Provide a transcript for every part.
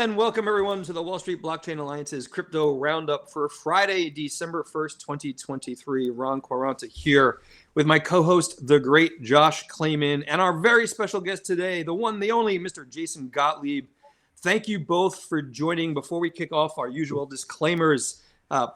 And welcome everyone to the Wall Street Blockchain Alliance's Crypto Roundup for Friday, December 1st, 2023. Ron Quaranta here with my co-host, the great Josh Klayman, and our very special guest today, the one, the only, Mr. Jason Gottlieb. Thank you both for joining. Before we kick off our usual disclaimers,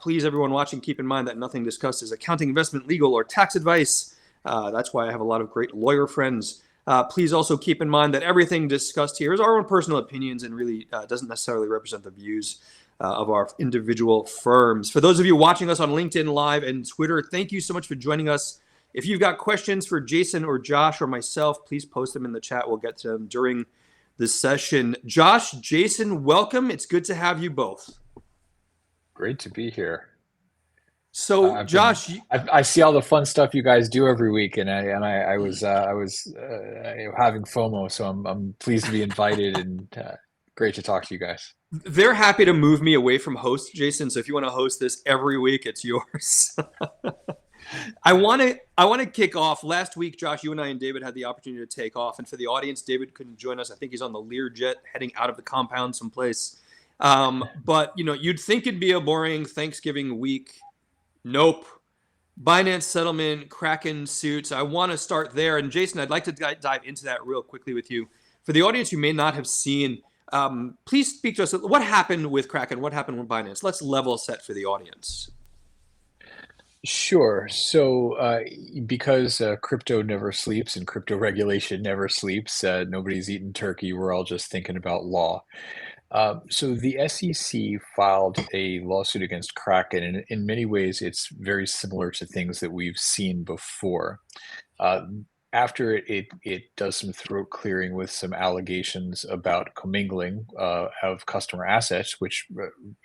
please, everyone watching, keep in mind that nothing discussed is accounting, investment, legal, or tax advice. That's why I have a lot of great lawyer friends. Please also keep in mind that everything discussed here is our own personal opinions and really doesn't necessarily represent the views of our individual firms. For those of you watching us on LinkedIn Live and Twitter, thank you so much for joining us. If you've got questions for Jason or Josh or myself, please post them in the chat. We'll get to them during the session. Josh, Jason, welcome. It's good to have you both. Great to be here. So, Josh, I see all the fun stuff you guys do every week, and I was having FOMO, so I'm pleased to be invited and great to talk to you guys. They're happy to move me away from host, Jason. So if you want to host this every week, it's yours. I want to kick off. Last week, Josh, you and I and David had the opportunity to take off, and for the audience, David couldn't join us. I think he's on the Learjet heading out of the compound someplace. But you'd think it'd be a boring Thanksgiving week. Nope. Binance settlement, Kraken suits. I want to start there. And Jason, I'd like to dive into that real quickly with you. For the audience who may not have seen, please speak to us. What happened with Kraken? What happened with Binance? Let's level set for the audience. Sure. So because crypto never sleeps and crypto regulation never sleeps, nobody's eating turkey. We're all just thinking about law. So the SEC filed a lawsuit against Kraken, and in many ways, it's very similar to things that we've seen before. Uh, After it does some throat clearing with some allegations about commingling of customer assets, which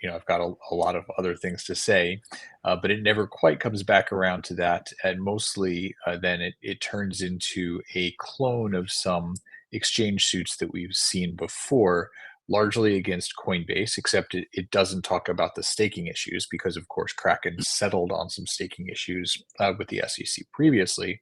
I've got a lot of other things to say, but it never quite comes back around to that, and mostly then it turns into a clone of some exchange suits that we've seen before, largely against Coinbase, except it doesn't talk about the staking issues because, of course, Kraken settled on some staking issues with the SEC previously.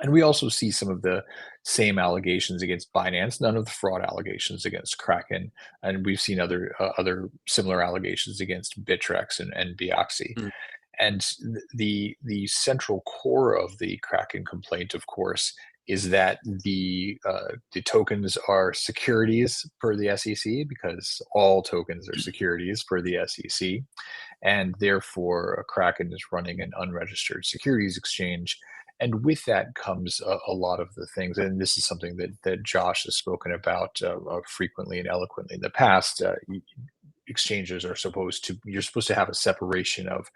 And we also see some of the same allegations against Binance, none of the fraud allegations against Kraken, and we've seen other similar allegations against Bittrex and Bioxy. Mm. And the central core of the Kraken complaint, of course, is that the tokens are securities per the SEC, because all tokens are securities per the SEC, and therefore Kraken is running an unregistered securities exchange. And with that comes a lot of the things, and this is something that Josh has spoken about frequently and eloquently in the past. Exchanges are you're supposed to have a separation of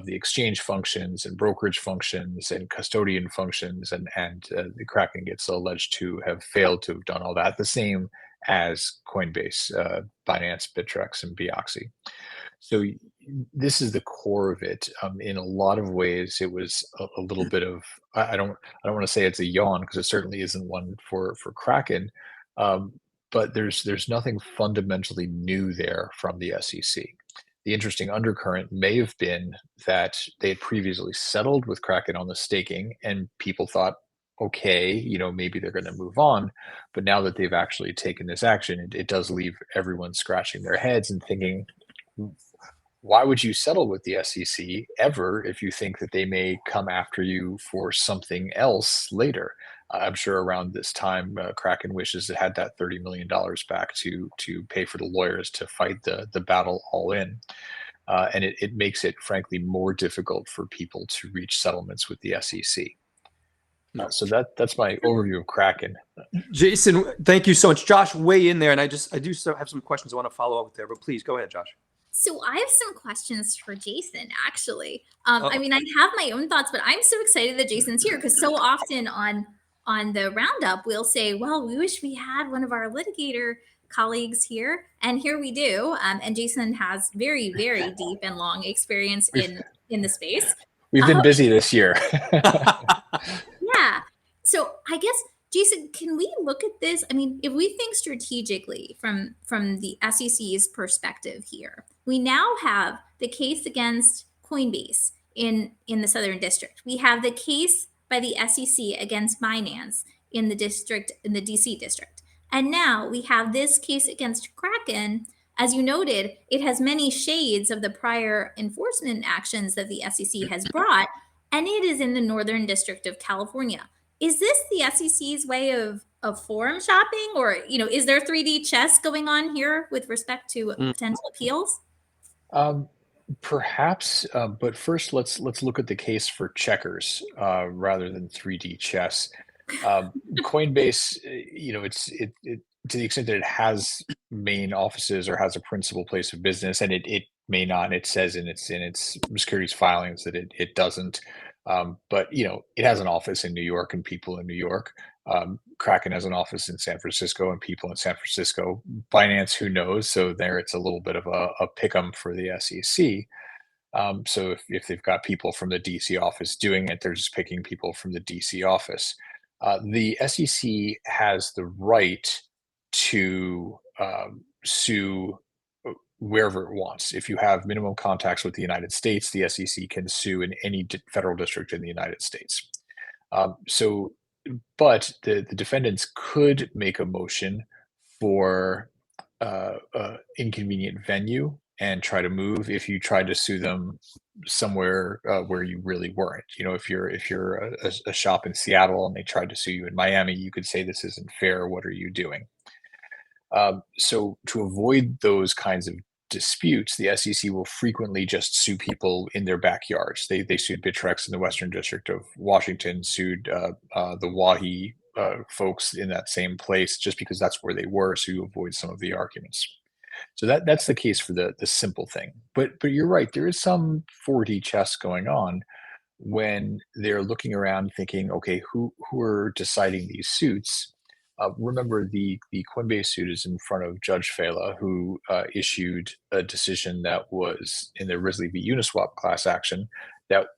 the exchange functions and brokerage functions and custodian functions, and the Kraken gets alleged to have failed to have done all that, the same as Coinbase, Binance, Bittrex, and Bioxy. So this is the core of it. In a lot of ways, it was a little bit of I don't want to say it's a yawn, because it certainly isn't one for Kraken. But there's nothing fundamentally new there from the SEC. The interesting undercurrent may have been that they had previously settled with Kraken on the staking, and people thought, okay, maybe they're going to move on. But now that they've actually taken this action, it does leave everyone scratching their heads and thinking, why would you settle with the SEC ever if you think that they may come after you for something else later? I'm sure around this time, Kraken wishes it had that $30 million back to pay for the lawyers to fight the battle all in. And it makes it, frankly, more difficult for people to reach settlements with the SEC. So that's my overview of Kraken. Jason, thank you so much. Josh, weigh in there, and I do still have some questions I want to follow up with there, but please go ahead, Josh. So I have some questions for Jason, actually. I mean, I have my own thoughts, but I'm so excited that Jason's here, because so often on the Roundup, we'll say, well, we wish we had one of our litigator colleagues here, and here we do. And Jason has very, very deep and long experience in the space. We've been busy this year. Yeah. So I guess, Jason, can we look at this? I mean, if we think strategically from the SEC's perspective here, we now have the case against Coinbase in the Southern District. We have the case by the SEC against Binance in the DC district. And now we have this case against Kraken. As you noted, it has many shades of the prior enforcement actions that the SEC has brought, and it is in the Northern District of California. Is this the SEC's way of forum shopping, or is there 3D chess going on here with respect to Mm. potential appeals? Perhaps, but first let's look at the case for checkers rather than 3D chess. Coinbase, it to the extent that it has main offices or has a principal place of business, and it may not. It says in its securities filings that it doesn't. But it has an office in New York and people in New York. Kraken has an office in San Francisco and people in San Francisco. Binance, who knows? So there, it's a little bit of a pick'em for the SEC. So if they've got people from the DC office doing it, they're just picking people from the DC office. The SEC has the right to sue wherever it wants. If you have minimum contacts with the United States, the SEC can sue in any federal district in the United States. But the defendants could make a motion for inconvenient venue and try to move if you tried to sue them somewhere where you really weren't. If you're a shop in Seattle and they tried to sue you in Miami, you could say this isn't fair. What are you doing? So to avoid those kinds of disputes, the SEC will frequently just sue people in their backyards. They sued Bitrex in the Western District of Washington, sued the Wahi folks in that same place just because that's where they were, so you avoid some of the arguments. So that's the case for the simple thing. But you're right, there is some 4D chess going on when they're looking around thinking, okay, who are deciding these suits? Remember, the Coinbase suit is in front of Judge Fela, who issued a decision that was in the Risley v. Uniswap class action that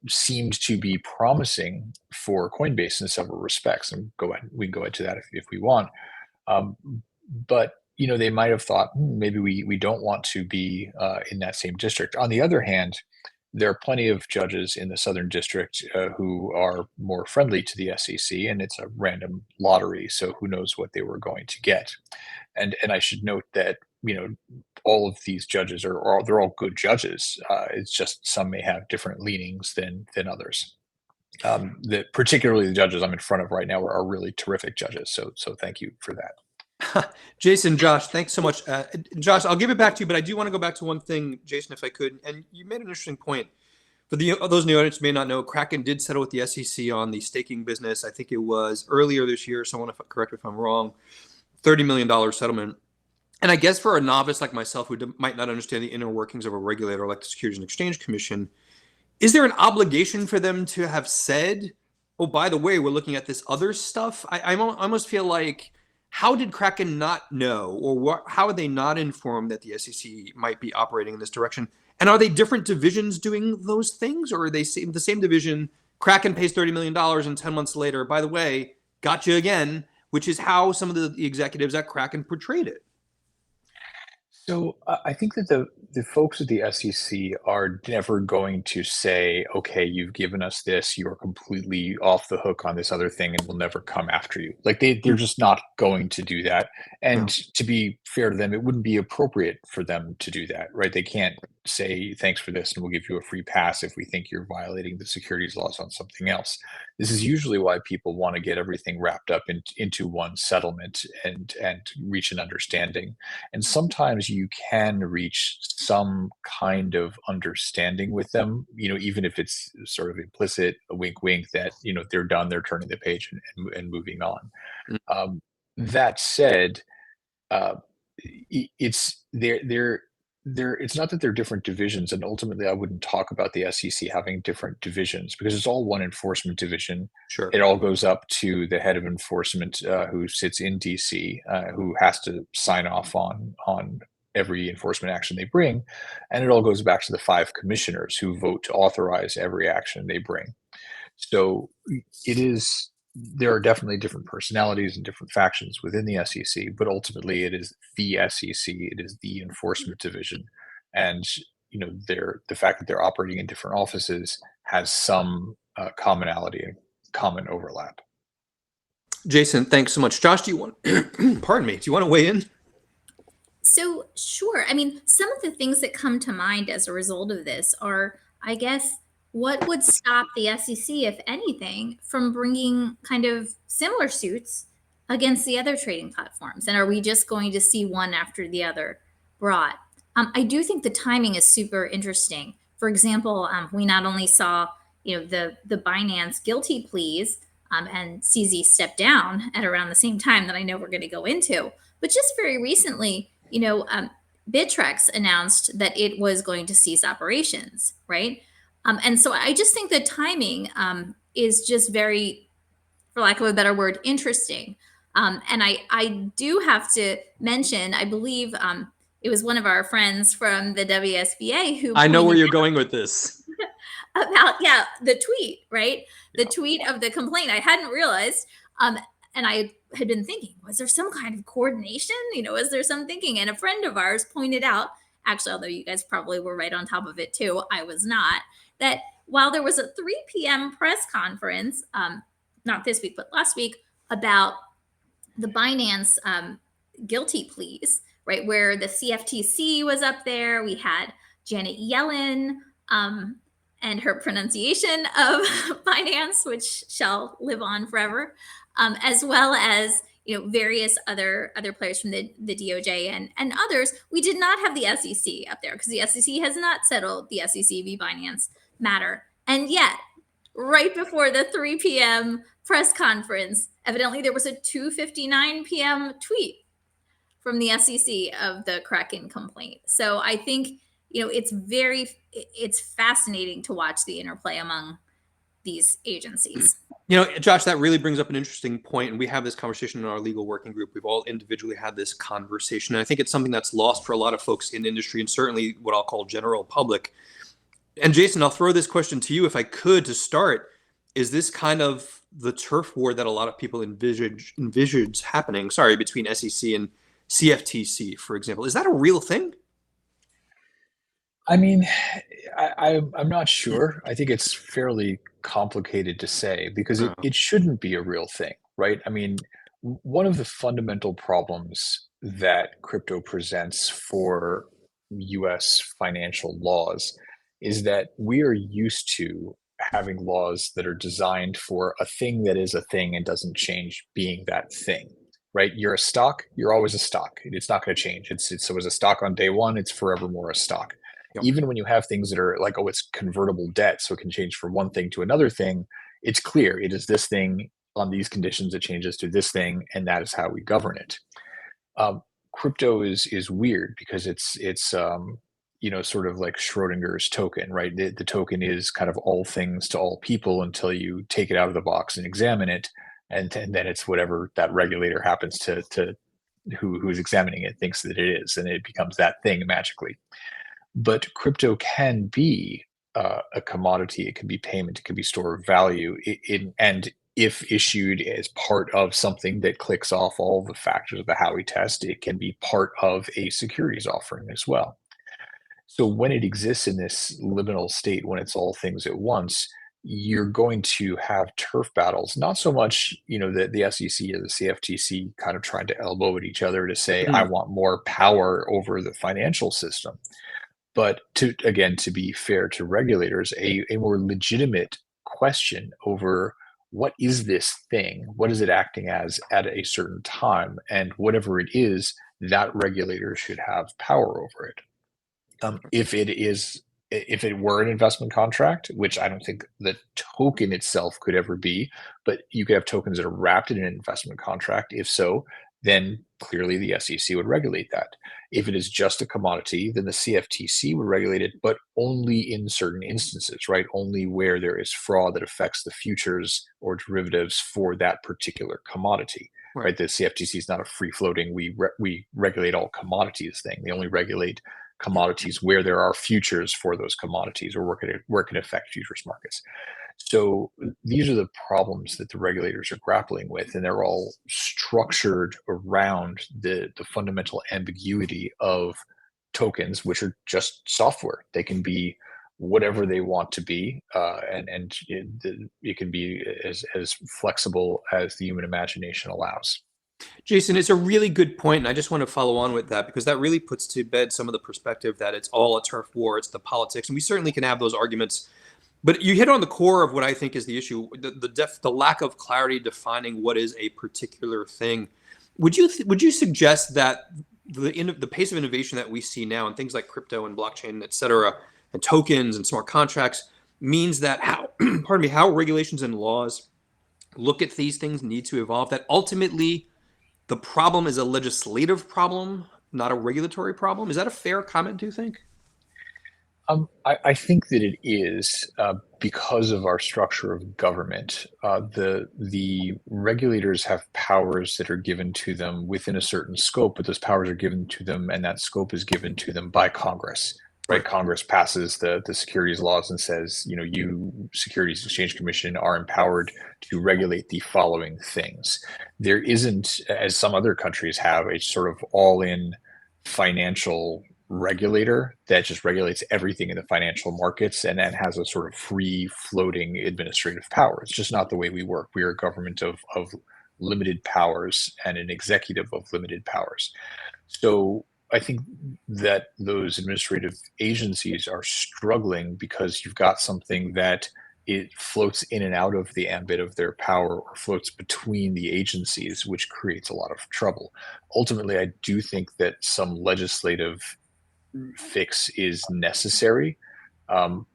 seemed to be promising for Coinbase in several respects. And we can go into that if we want. But they might have thought, maybe we don't want to be in that same district. On the other hand, there are plenty of judges in the Southern District who are more friendly to the SEC, and it's a random lottery, so who knows what they were going to get. And I should note that all of these judges they're all good judges. It's just some may have different leanings than others. Particularly the judges I'm in front of right now are really terrific judges. So thank you for that. Jason, Josh, thanks so much. Josh, I'll give it back to you, but I do want to go back to one thing, Jason, if I could. And you made an interesting point. For those in the audience who may not know, Kraken did settle with the SEC on the staking business. I think it was earlier this year. Someone correct me if I'm wrong. $30 million settlement. And I guess for a novice like myself who might not understand the inner workings of a regulator like the Securities and Exchange Commission, is there an obligation for them to have said, oh, by the way, we're looking at this other stuff? I almost feel like, how did Kraken not know, or how are they not informed that the SEC might be operating in this direction? And are they different divisions doing those things, or are they the same division? Kraken pays $30 million and 10 months later, by the way, got you again, which is how some of the executives at Kraken portrayed it. So I think that the folks at the SEC are never going to say, okay, you've given us this, you're completely off the hook on this other thing, and we'll never come after you. Like they're just not going to do that. And to be fair to them, it wouldn't be appropriate for them to do that, right? They can't say, thanks for this, and we'll give you a free pass if we think you're violating the securities laws on something else. This is usually why people want to get everything wrapped up into one settlement and reach an understanding. And sometimes you can reach some kind of understanding with them, even if it's sort of implicit, a wink, wink, that they're done, they're turning the page and moving on. That said, it's it's not that they're different divisions, and ultimately I wouldn't talk about the SEC having different divisions because it's all one enforcement division. Sure. It all goes up to the head of enforcement who sits in DC, who has to sign off on every enforcement action they bring, and it all goes back to the 5 commissioners who vote to authorize every action they bring. So there are definitely different personalities and different factions within the SEC, but ultimately it is the SEC, it is the enforcement division. And the fact that they're operating in different offices has some commonality and common overlap. Jason, thanks so much. Josh, do you want, pardon me, do you want to weigh in? So, sure. I mean, some of the things that come to mind as a result of this are, I guess, what would stop the SEC, if anything, from bringing kind of similar suits against the other trading platforms? And are we just going to see one after the other brought? I do think the timing is super interesting. For example, we not only saw, the Binance guilty pleas and CZ step down at around the same time that I know we're going to go into, but just very recently, Bittrex announced that it was going to cease operations, right? And so I just think the timing is just very, for lack of a better word, interesting. And I do have to mention, I believe it was one of our friends from the WSBA who I know where pointed you're going with this. about the tweet, right? The tweet of the complaint. I hadn't realized, and I had been thinking, was there some kind of coordination? Was there some thinking? And a friend of ours pointed out, actually, although you guys probably were right on top of it too, I was not, that while there was a 3 p.m. press conference, not this week but last week, about the Binance guilty pleas, right, where the CFTC was up there, we had Janet Yellen and her pronunciation of Binance, which shall live on forever, as well as various other players from the DOJ and others. We did not have the SEC up there because the SEC has not settled the SEC v Binance matter. And yet, right before the 3 p.m. press conference, evidently there was a 2:59 p.m. tweet from the SEC of the Kraken complaint. So I think it's fascinating to watch the interplay among these agencies. Josh, that really brings up an interesting point, and we have this conversation in our legal working group. We've all individually had this conversation, and I think it's something that's lost for a lot of folks in industry and certainly what I'll call general public. And Jason, I'll throw this question to you if I could to start. Is this kind of the turf war that a lot of people envisage happening, between SEC and CFTC, for example? Is that a real thing? I mean, I'm not sure. I think it's fairly complicated to say because it shouldn't be a real thing, right? I mean, one of the fundamental problems that crypto presents for US financial laws is that we are used to having laws that are designed for a thing that is a thing and doesn't change being that thing, right? You're a stock, you're always a stock. It's not going to change. It was a stock on day one, it's forevermore a stock. Yep. Even when you have things that are like, oh, it's convertible debt, so it can change from one thing to another thing, it's clear it is this thing on these conditions, it changes to this thing, and that is how we govern it. Crypto is weird because it's sort of like Schrodinger's token, right? The token is kind of all things to all people until you take it out of the box and examine it, and then it's whatever that regulator happens to who's examining it thinks that it is, and it becomes that thing magically. But crypto can be a commodity, it can be payment, it can be store of value, and if issued as part of something that clicks off all the factors of the Howey test, it can be part of a securities offering as well. So when it exists in this liminal state, when it's all things at once, you're going to have turf battles, not so much, the SEC or the CFTC kind of trying to elbow at each other to say, I want more power over the financial system. But to be fair to regulators, a more legitimate question over what is this thing? What is it acting as at a certain time? And whatever it is, that regulator should have power over it. If it were an investment contract, which I don't think the token itself could ever be, but you could have tokens that are wrapped in an investment contract. If so, then clearly the SEC would regulate that. If it is just a commodity, then the CFTC would regulate it, but only in certain instances, right? Only where there is fraud that affects the futures or derivatives for that particular commodity, right? The CFTC is not a free-floating, we regulate all commodities thing. They only regulate commodities where there are futures for those commodities or where it can affect futures markets. So these are the problems that the regulators are grappling with, and they're all structured around the fundamental ambiguity of tokens, which are just software. They can be whatever they want to be, and it can be as flexible as the human imagination allows. Jason, it's a really good point, and I just want to follow on with that because that really puts to bed some of the perspective that it's all a turf war, it's the politics, and we certainly can have those arguments. But you hit on the core of what I think is the issue: the lack of clarity defining what is a particular thing. Would you suggest that the pace of innovation that we see now in things like crypto and blockchain, et cetera, and tokens and smart contracts means that how pardon me, how regulations and laws look at these things need to evolve? That ultimately the problem is a legislative problem, not a regulatory problem. Is that a fair comment, do you think? I think that it is, because of our structure of government. The regulators have powers that are given to them within a certain scope, but those powers are given to them, and that scope is given to them by Congress. Right? Congress passes the securities laws and says, you Securities Exchange Commission are empowered to regulate the following things. There isn't, as some other countries have, a sort of all-in financial regulator that just regulates everything in the financial markets and then has a sort of free floating administrative power. It's just not the way we work. We are a government of limited powers and an executive of limited powers. So I think that those administrative agencies are struggling because you've got something that it floats in and out of the ambit of their power or floats between the agencies, which creates a lot of trouble. Ultimately, I do think that some legislative fix is necessary. I'm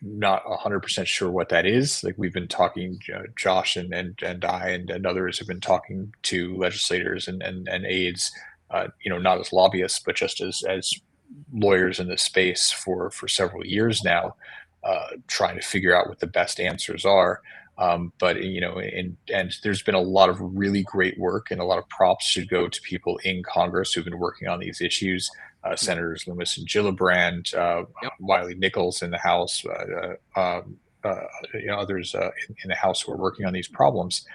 not 100% sure what that is. Like we've been talking, Josh and I and others have been talking to legislators and aides, not as lobbyists, but just as lawyers in this space for several years now, trying to figure out what the best answers are. But and there's been a lot of really great work, and a lot of props should go to people in Congress who've been working on these issues. Senators Loomis and Gillibrand, Wiley Nichols in the House, others in the House who are working on these problems.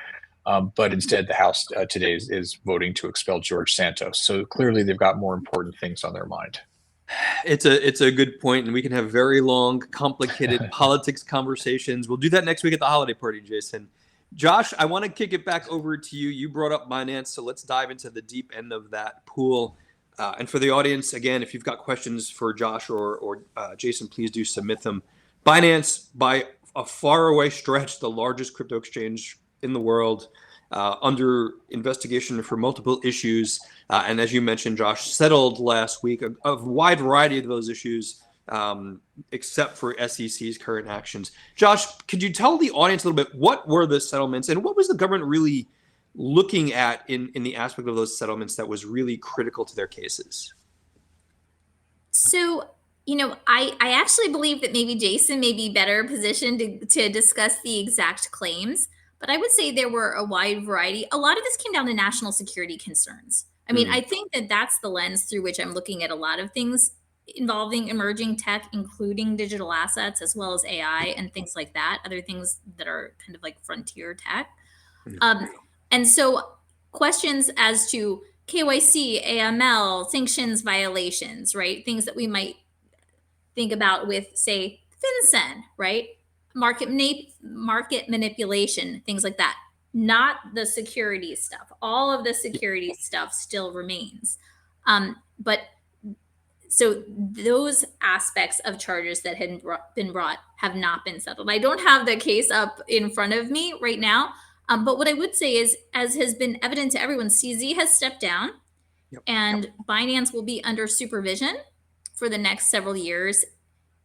But instead, the House today is voting to expel George Santos. So clearly, they've got more important things on their mind. It's a good point, and we can have very long, complicated politics conversations. We'll do that next week at the holiday party, Jason. Josh, I want to kick it back over to you. You brought up Binance, so let's dive into the deep end of that pool. And for the audience, again, if you've got questions for Josh or Jason, please do submit them. Binance, by a faraway stretch, the largest crypto exchange in the world, under investigation for multiple issues. And as you mentioned, Josh, settled last week a wide variety of those issues, except for SEC's current actions. Josh, could you tell the audience a little bit, what were the settlements and what was the government really looking at in the aspect of those settlements that was really critical to their cases? So, I actually believe that maybe Jason may be better positioned to discuss the exact claims, but I would say there were a wide variety. A lot of this came down to national security concerns. I mean, I think that that's the lens through which I'm looking at a lot of things involving emerging tech, including digital assets, as well as AI and things like that, other things that are kind of like frontier tech. And so questions as to KYC, AML, sanctions violations, right? Things that we might think about with, say, FinCEN, right? Market manipulation, things like that. Not the security stuff. All of the security stuff still remains. But so those aspects of charges that had been brought have not been settled. I don't have the case up in front of me right now. But what I would say is, as has been evident to everyone, CZ has stepped down and Binance will be under supervision for the next several years.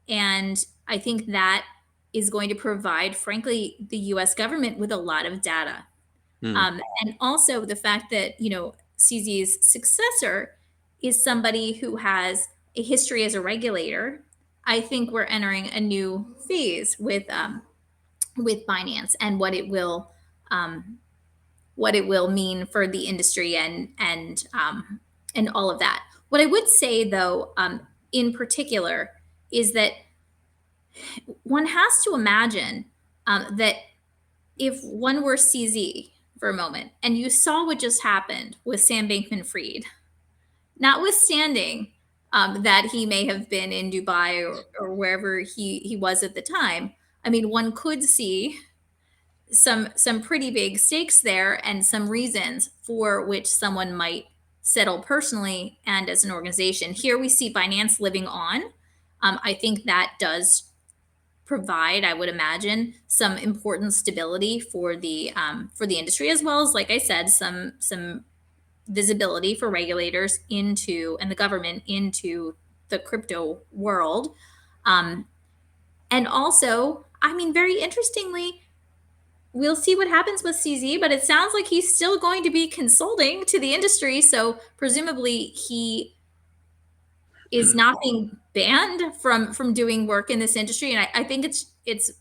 And I think that is going to provide, frankly, the US government with a lot of data. And also the fact that, CZ's successor is somebody who has a history as a regulator. I think we're entering a new phase with Binance and what it will mean for the industry and all of that. What I would say, though, in particular, is that one has to imagine that if one were CZ for a moment and you saw what just happened with Sam Bankman-Fried, notwithstanding that he may have been in Dubai or wherever he was at the time. I mean, one could see some pretty big stakes there and some reasons for which someone might settle personally and as an organization. Here we see Binance living on. I think that does provide, I would imagine, some important stability for the industry, as well as, like I said, some visibility for regulators into and the government into the crypto world. And also, I mean, very interestingly, we'll see what happens with CZ, but it sounds like he's still going to be consulting to the industry. So presumably he is not being banned from doing work in this industry. And I think it's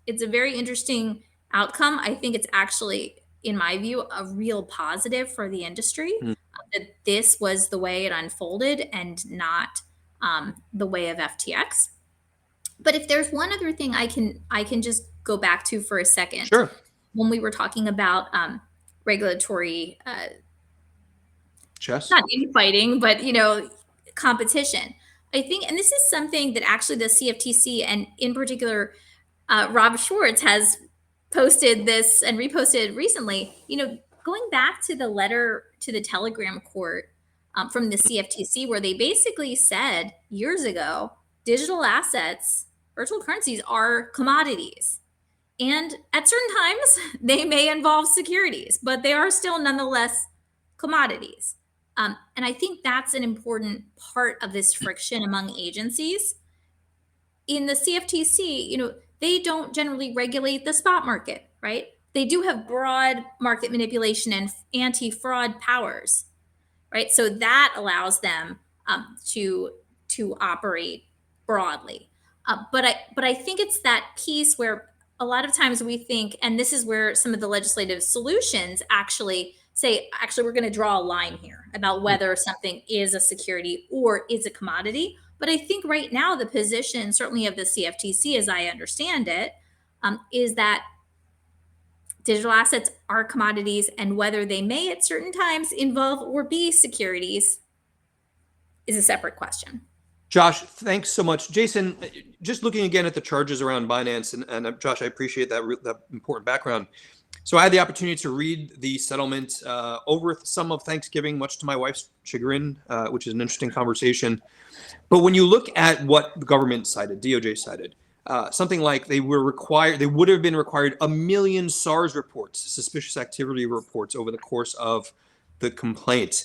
a very interesting outcome. I think it's actually, in my view, a real positive for the industry that this was the way it unfolded and not the way of FTX. But if there's one other thing I can just go back to for a second. Sure. When we were talking about regulatory, Chess? not infighting, but competition. I think, and this is something that actually the CFTC and in particular Rob Schwartz has posted this and reposted recently. Going back to the letter to the Telegram court from the CFTC, where they basically said years ago, digital assets, virtual currencies are commodities. And at certain times, they may involve securities, but they are still nonetheless commodities. And I think that's an important part of this friction among agencies. In the CFTC, they don't generally regulate the spot market, right? They do have broad market manipulation and anti-fraud powers, right? So that allows them to operate broadly. But I think it's that piece where a lot of times we think, and this is where some of the legislative solutions actually say, we're going to draw a line here about whether something is a security or is a commodity. But I think right now the position, certainly of the CFTC, as I understand it, is that digital assets are commodities, and whether they may at certain times involve or be securities is a separate question. Josh, thanks so much. Jason, just looking again at the charges around Binance, and Josh, I appreciate that important background. So I had the opportunity to read the settlement over some of Thanksgiving, much to my wife's chagrin, which is an interesting conversation. But when you look at what the government cited, DOJ cited, something like they would have been required 1 million SARS reports, suspicious activity reports, over the course of the complaint.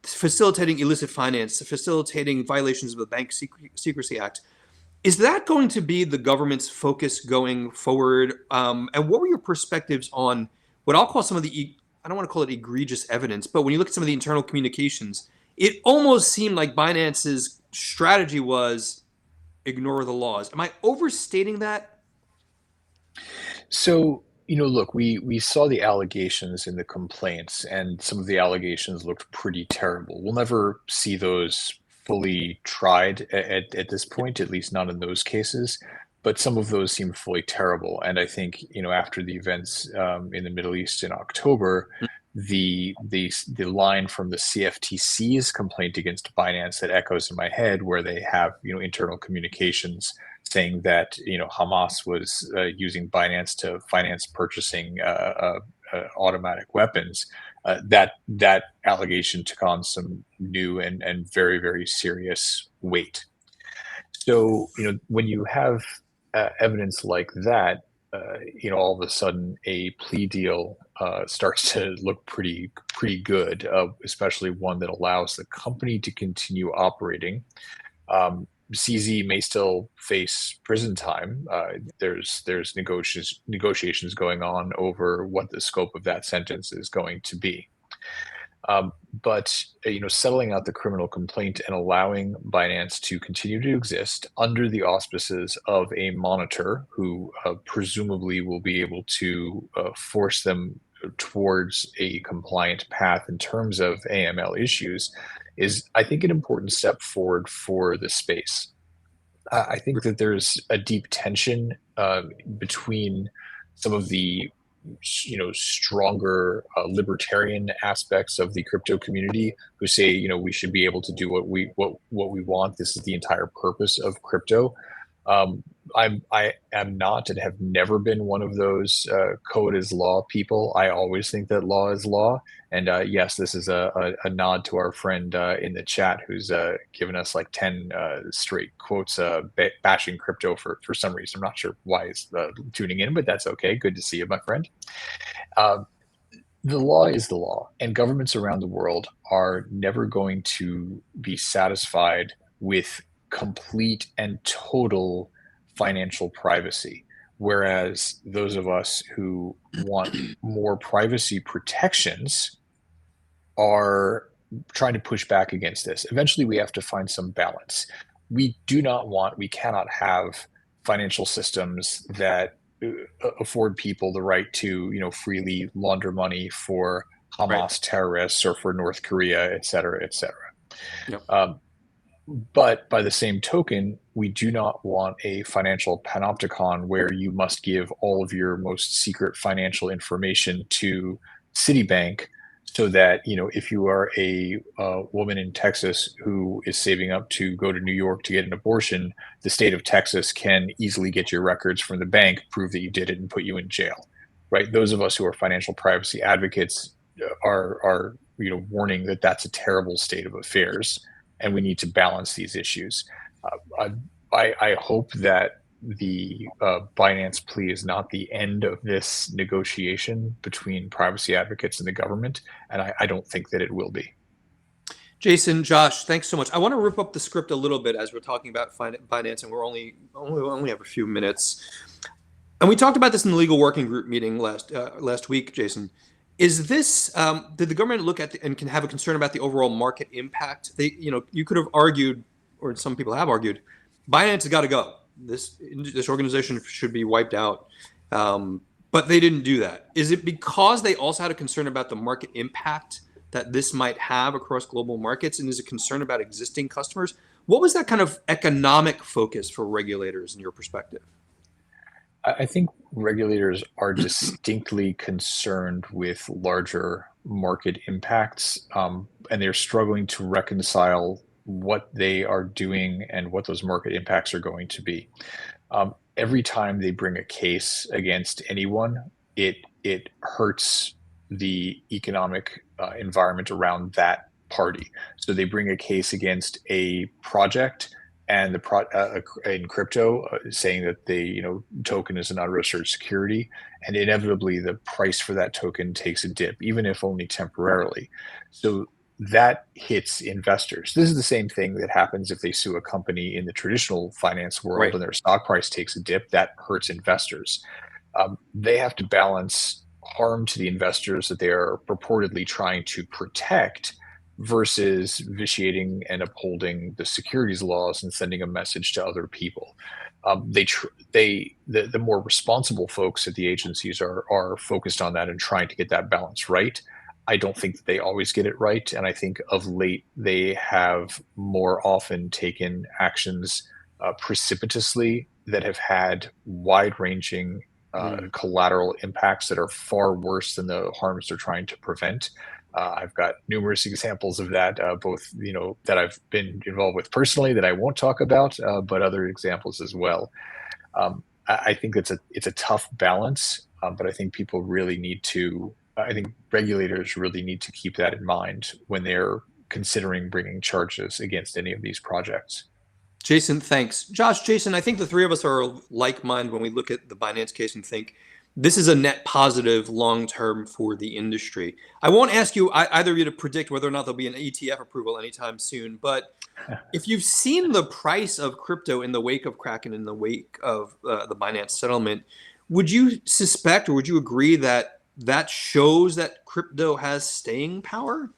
Facilitating illicit finance, facilitating violations of the Bank Secrecy Act. Is that going to be the government's focus going forward? And what were your perspectives on what I'll call some of the, I don't want to call it egregious evidence, but when you look at some of the internal communications, it almost seemed like Binance's strategy was ignore the laws. Am I overstating that? So, look, we saw the allegations in the complaints, and some of the allegations looked pretty terrible. We'll never see those fully tried at this point, at least not in those cases. But some of those seem fully terrible. And I think, after the events in the Middle East in October, the line from the CFTC's complaint against Binance that echoes in my head, where they have, internal communications saying that Hamas was using Binance to finance purchasing automatic weapons. That allegation took on some new and very, very serious weight. So when you have evidence like that, all of a sudden a plea deal starts to look pretty good, especially one that allows the company to continue operating. CZ may still face prison time. There's negotiations going on over what the scope of that sentence is going to be. But settling out the criminal complaint and allowing Binance to continue to exist under the auspices of a monitor who presumably will be able to force them towards a compliant path in terms of AML issues is, I think, an important step forward for the space. I think that there's a deep tension between some of the stronger libertarian aspects of the crypto community who say, we should be able to do what we want. This is the entire purpose of crypto. I am not and have never been one of those code is law people. I always think that law is law. And yes, this is a nod to our friend in the chat who's given us like 10 straight quotes bashing crypto for some reason. I'm not sure why he's tuning in, but that's okay. Good to see you, my friend. The law is the law, and governments around the world are never going to be satisfied with complete and total financial privacy. Whereas those of us who want more privacy protections are trying to push back against this. Eventually, we have to find some balance. We cannot have financial systems that afford people the right to, freely launder money for Hamas terrorists or for North Korea, et cetera, et cetera. Yep. But by the same token, we do not want a financial panopticon where you must give all of your most secret financial information to Citibank so that, if you are a woman in Texas who is saving up to go to New York to get an abortion, the state of Texas can easily get your records from the bank, prove that you did it, and put you in jail, right? Those of us who are financial privacy advocates are warning that that's a terrible state of affairs. And we need to balance these issues. I hope that the Binance plea is not the end of this negotiation between privacy advocates and the government, and I don't think that it will be. Jason, Josh, thanks so much. I want to rip up the script a little bit as we're talking about Binance, and we're only have a few minutes. And we talked about this in the legal working group meeting last week, Jason. Is this did the government look at and can have a concern about the overall market impact? You could have argued, or some people have argued, Binance has got to go. This organization should be wiped out, but they didn't do that. Is it because they also had a concern about the market impact that this might have across global markets, and is a concern about existing customers? What was that kind of economic focus for regulators in your perspective? I think regulators are distinctly concerned with larger market impacts, and they're struggling to reconcile what they are doing and what those market impacts are going to be. Every time they bring a case against anyone, it hurts the economic environment around that party. So they bring a case against a project and in crypto, saying that the token is an unregistered security, and inevitably the price for that token takes a dip, even if only temporarily. So that hits investors. This is the same thing that happens if they sue a company in the traditional finance world and their stock price takes a dip. That hurts investors. They have to balance harm to the investors that they are purportedly trying to protect versus vitiating and upholding the securities laws and sending a message to other people. The more responsible folks at the agencies are focused on that and trying to get that balance right. I don't think that they always get it right, and I think of late they have more often taken actions precipitously that have had wide-ranging collateral impacts that are far worse than the harms they're trying to prevent. I've got numerous examples of that, both that I've been involved with personally that I won't talk about, but other examples as well. I think it's a tough balance, but I think people really need to. I think regulators really need to keep that in mind when they're considering bringing charges against any of these projects. Jason, thanks. Josh, Jason, I think the three of us are like mind when we look at the Binance case and think this is a net positive long-term for the industry. I won't ask you either of you to predict whether or not there'll be an ETF approval anytime soon, but if you've seen the price of crypto in the wake of Kraken, in the wake of the Binance settlement, would you suspect or would you agree that that shows that crypto has staying power?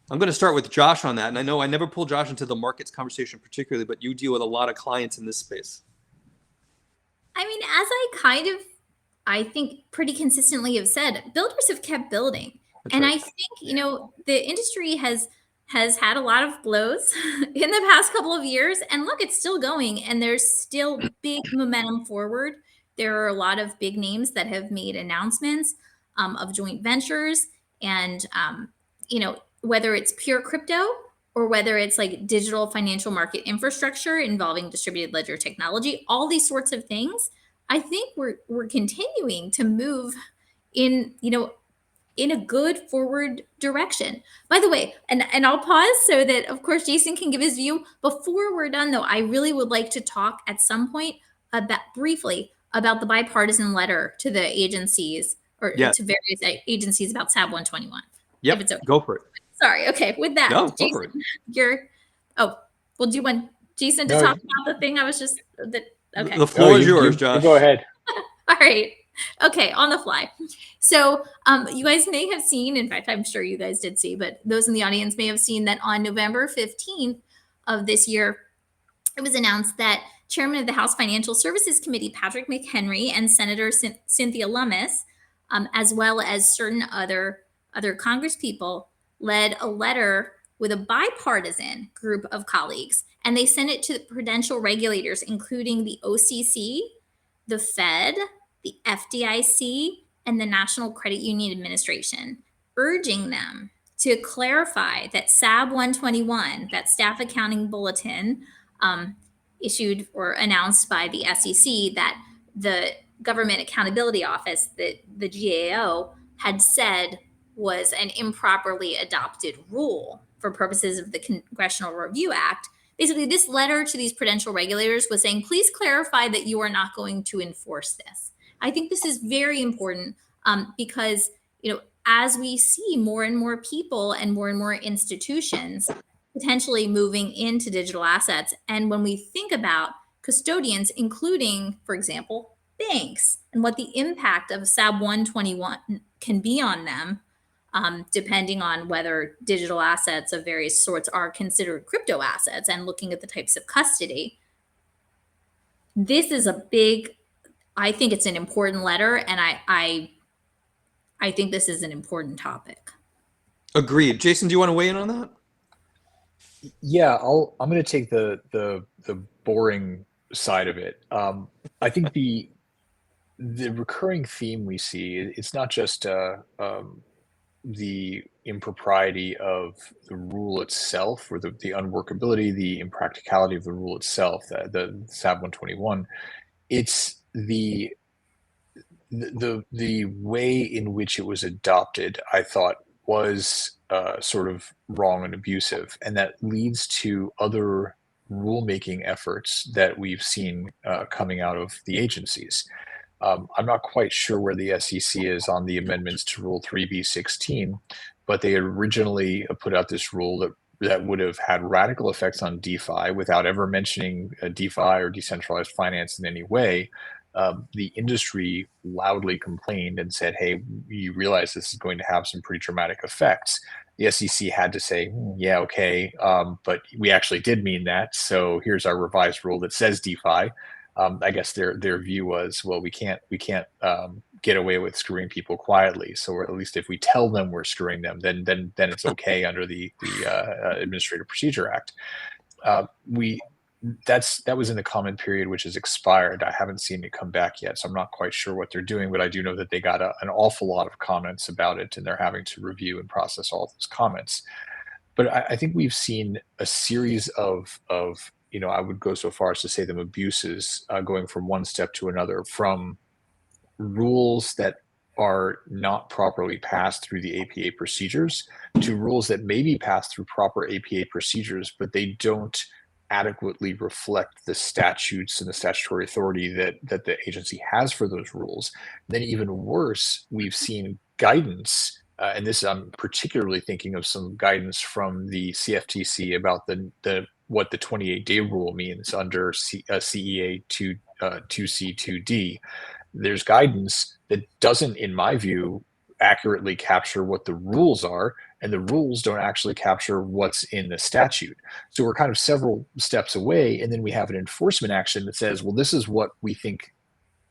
I'm going to start with Josh on that. And I know I never pull Josh into the markets conversation particularly, but you deal with a lot of clients in this space. I mean, as I think pretty consistently have said, builders have kept building. That's right. I think, the industry has had a lot of blows in the past couple of years. And look, it's still going. And there's still big momentum forward. there are a lot of big names that have made announcements of joint ventures, and whether it's pure crypto or whether it's like digital financial market infrastructure involving distributed ledger technology, all these sorts of things, I think we're continuing to move in in a good forward direction. By the way, and I'll pause so that of course Jason can give his view. Before we're done though, I really would like to talk at some point briefly about the bipartisan letter to the agencies or to various agencies about SAB 121. Yep, if it's okay. Go for it. Sorry. Okay, with that, No, Jason, go for it. We'll do one, Jason, to No, talk about the thing I was just okay. The floor is yours, Josh. You go ahead. All right. Okay, on the fly. So you guys may have seen, in fact, I'm sure you guys did see, but those in the audience may have seen that on November 15th of this year, it was announced that Chairman of the House Financial Services Committee, Patrick McHenry, and Senator Cynthia Lummis, as well as certain other Congress people, led a letter with a bipartisan group of colleagues, and they sent it to the prudential regulators, including the OCC, the Fed, the FDIC, and the National Credit Union Administration, urging them to clarify that SAB 121, that staff accounting bulletin issued or announced by the SEC, that the Government Accountability Office, the GAO, had said was an improperly adopted rule for purposes of the Congressional Review Act. Basically, this letter to these prudential regulators was saying, please clarify that you are not going to enforce this. I think this is very important because, as we see more and more people and more institutions potentially moving into digital assets, and when we think about custodians, including, for example, banks, and what the impact of SAB 121 can be on them, depending on whether digital assets of various sorts are considered crypto assets, and looking at the types of custody, this is I think it's an important letter, and I think this is an important topic. Agreed. Jason, do you want to weigh in on that? Yeah, I'm going to take the boring side of it. I think the recurring theme we see, it's not just the impropriety of the rule itself, or the unworkability, the impracticality of the rule itself, the SAB 121. It's the way in which it was adopted, I thought, was sort of wrong and abusive, and that leads to other rulemaking efforts that we've seen coming out of the agencies. I'm not quite sure where the SEC is on the amendments to Rule 3B16, but they originally put out this rule that would have had radical effects on DeFi without ever mentioning DeFi or decentralized finance in any way. The industry loudly complained and said, hey, you realize this is going to have some pretty dramatic effects. The SEC had to say, yeah, okay, but we actually did mean that. So here's our revised rule that says DeFi. I guess their view was, well, we can't get away with screwing people quietly. So at least if we tell them we're screwing them, then it's okay under the Administrative Procedure Act. That was in the comment period, which has expired. I haven't seen it come back yet, so I'm not quite sure what they're doing, but I do know that they got an awful lot of comments about it, and they're having to review and process all those comments. But I think we've seen a series of I would go so far as to say them abuses, going from one step to another, from rules that are not properly passed through the APA procedures to rules that may be passed through proper APA procedures, but they don't adequately reflect the statutes and the statutory authority that the agency has for those rules. Then even worse, we've seen guidance, and this I'm particularly thinking of some guidance from the CFTC about what the 28-day rule means under CEA 2C2D. There's guidance that doesn't, in my view, accurately capture what the rules are, and the rules don't actually capture what's in the statute. So we're kind of several steps away, and then we have an enforcement action that says, well, this is what we think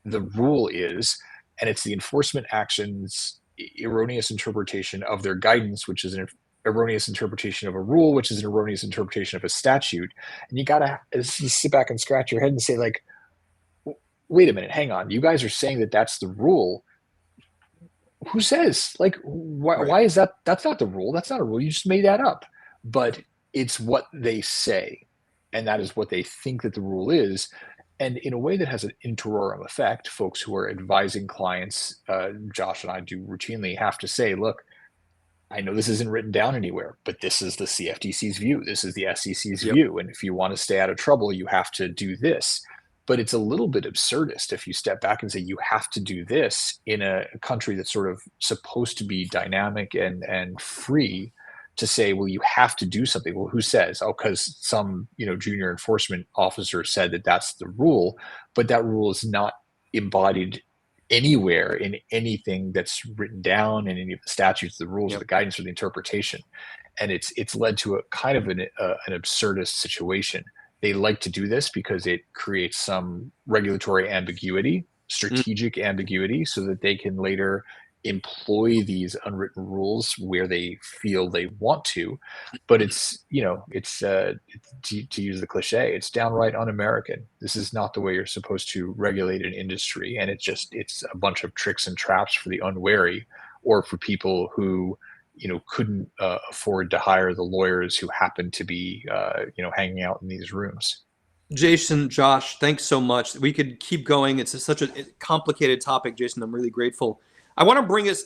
the rule is, and it's the enforcement action's erroneous interpretation of their guidance, which is an erroneous interpretation of a rule, which is an erroneous interpretation of a statute. And you gotta sit back and scratch your head and say, like, wait a minute, hang on. You guys are saying that that's the rule. Who says? Like, why is that? That's not the rule. That's not a rule. You just made that up. But it's what they say, and that is what they think that the rule is. And in a way that has an interim effect, folks who are advising clients, Josh and I do routinely have to say, look, I know this isn't written down anywhere, but this is the CFTC's view. This is the SEC's view. And if you want to stay out of trouble, you have to do this. But it's a little bit absurdist if you step back and say you have to do this in a country that's sort of supposed to be dynamic and free, to say, well, you have to do something. Well, who says? Oh, because some junior enforcement officer said that that's the rule, but that rule is not embodied anywhere in anything that's written down in any of the statutes, the rules, or the guidance, or the interpretation. And it's led to a kind of an absurdist situation. They like to do this because it creates some regulatory ambiguity, strategic ambiguity, so that they can later employ these unwritten rules where they feel they want to. But it's to use the cliche, it's downright un-American. This is not the way you're supposed to regulate an industry, and it's a bunch of tricks and traps for the unwary, or for people who couldn't afford to hire the lawyers who happen to be hanging out in these rooms. Jason, Josh, thanks so much. We could keep going. It's such a complicated topic, Jason. I'm really grateful. I want to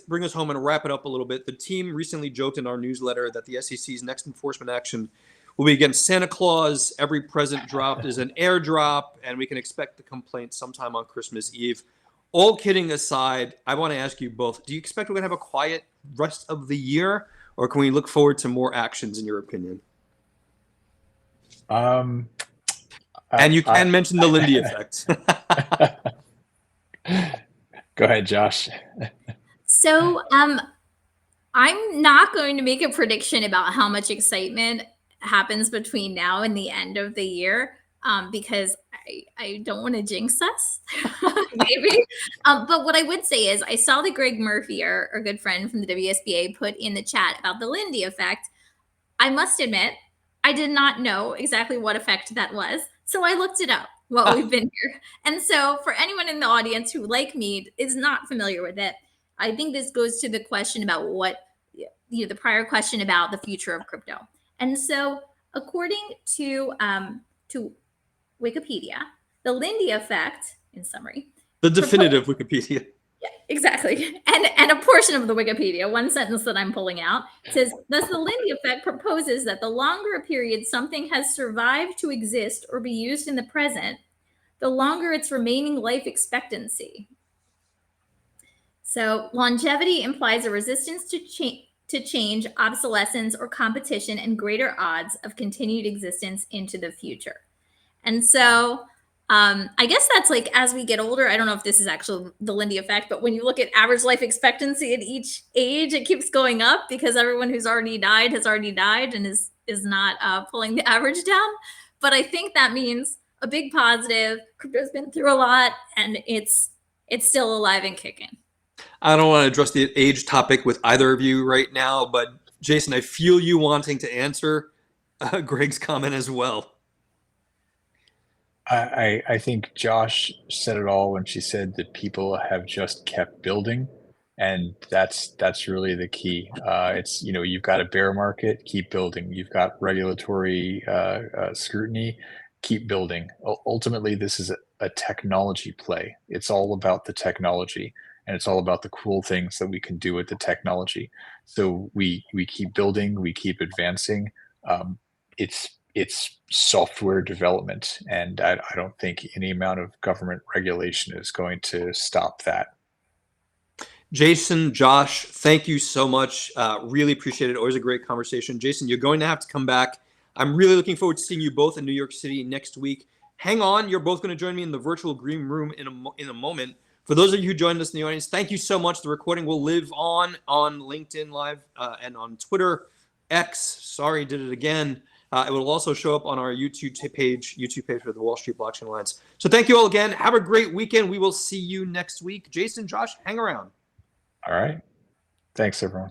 bring us home and wrap it up a little bit. The team recently joked in our newsletter that the SEC's next enforcement action will be against Santa Claus. Every present dropped is an airdrop, and we can expect the complaint sometime on Christmas Eve. All kidding aside, I want to ask you both, do you expect we're going to have a quiet rest of the year, or can we look forward to more actions, in your opinion? And you can mention the Lindy effect. Go ahead, Josh. So I'm not going to make a prediction about how much excitement happens between now and the end of the year, because I don't want to jinx us, maybe. But what I would say is I saw that Greg Murphy, our good friend from the WSBA, put in the chat about the Lindy effect. I must admit, I did not know exactly what effect that was. So I looked it up while we've been here. And so for anyone in the audience who, like me, is not familiar with it, I think this goes to the question about the prior question about the future of crypto. And so according to Wikipedia, the Lindy effect, in summary. The definitive Wikipedia. Yeah, exactly. And a portion of the Wikipedia, one sentence that I'm pulling out, says, thus the Lindy effect proposes that the longer a period something has survived to exist or be used in the present, the longer its remaining life expectancy. So longevity implies a resistance to change, obsolescence, or competition, and greater odds of continued existence into the future. And so I guess that's like, as we get older, I don't know if this is actually the Lindy effect, but when you look at average life expectancy at each age, it keeps going up because everyone who's already died has already died and is not pulling the average down. But I think that means a big positive. Crypto's been through a lot, and it's still alive and kicking. I don't want to address the age topic with either of you right now, but Jason, I feel you wanting to answer Greg's comment as well. I think Josh said it all when she said that people have just kept building, and that's really the key. It's you've got a bear market, keep building. You've got regulatory scrutiny, keep building. Ultimately, this is a technology play. It's all about the technology, and it's all about the cool things that we can do with the technology. So we keep building, we keep advancing. It's software development, and I don't think any amount of government regulation is going to stop that. Jason, Josh, thank you so much. Really appreciate it. Always a great conversation. Jason, you're going to have to come back. I'm really looking forward to seeing you both in New York City next week. Hang on. You're both going to join me in the virtual green room in a moment. For those of you who joined us in the audience, thank you so much. The recording will live on LinkedIn Live and on Twitter, X. Sorry, did it again. It will also show up on our YouTube page for the Wall Street Blockchain Alliance. So thank you all again. Have a great weekend. We will see you next week. Jason, Josh, hang around. All right. Thanks, everyone.